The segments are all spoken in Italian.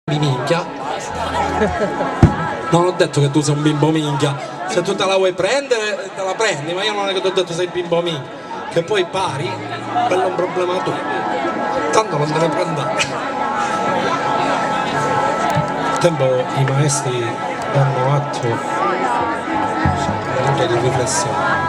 di minchia. Non ho detto che tu sei un bimbo minchia. Se tu te la vuoi prendere, te la prendi, ma io non è che ti ho detto sei bimbo minchia. Che poi pari, quello è un problema tuo. Tanto non te ne puoi andare. Il tempo i maestri danno atto minuto di riflessione.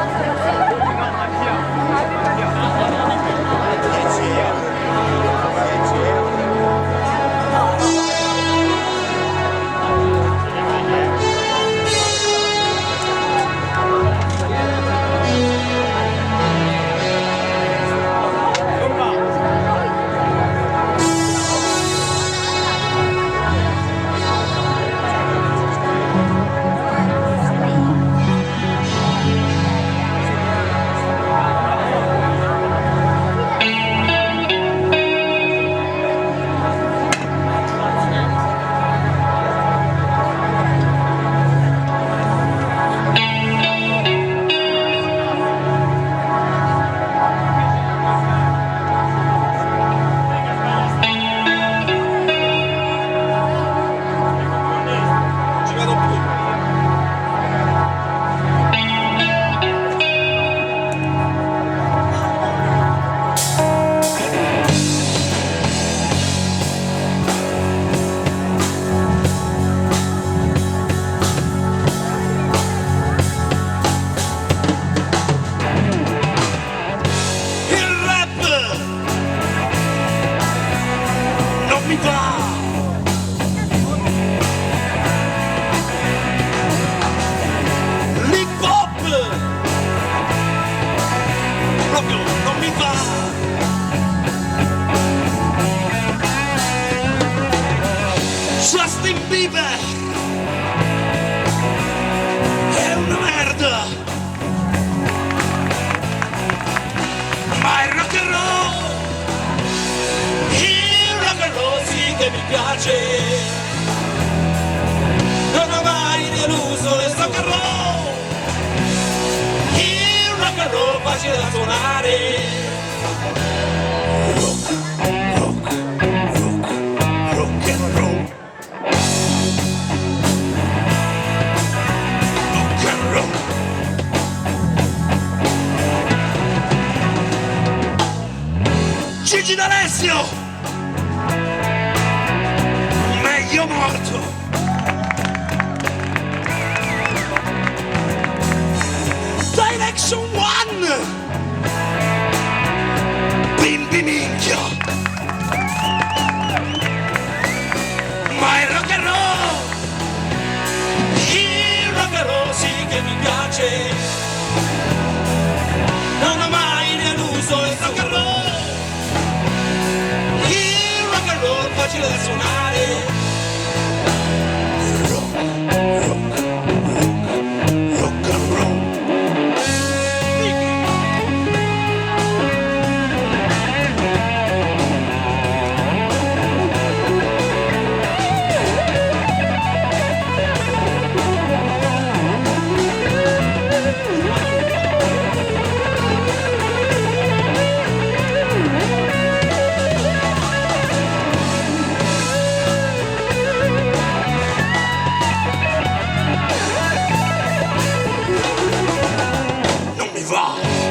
Justin Bieber è una merda, ma il rock and roll sì che mi piace, non ho mai deluso il rock and roll facile da suonare. Gigi D'Alessio, meglio morto. Direction One, bimbi minchia. Ma il rock and roll sì che mi piace. Non ho mai deluso il rock and roll. Facile da suonare. Rock and roll.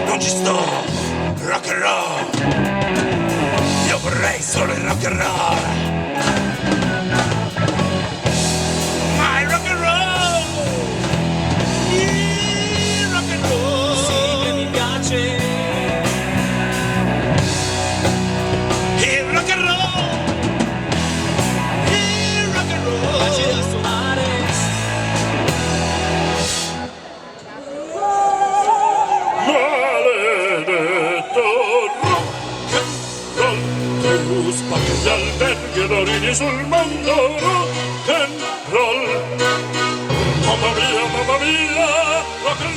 Non ci sto, rock and roll. Io vorrei solo il rock and roll. Ma il rock and roll sì che mi piace. Il rock and roll facile da suonare. Spacchi gli alberghi e l'origine sul mondo, rock and roll. Mamma mia, rock and roll. Rock and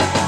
Thank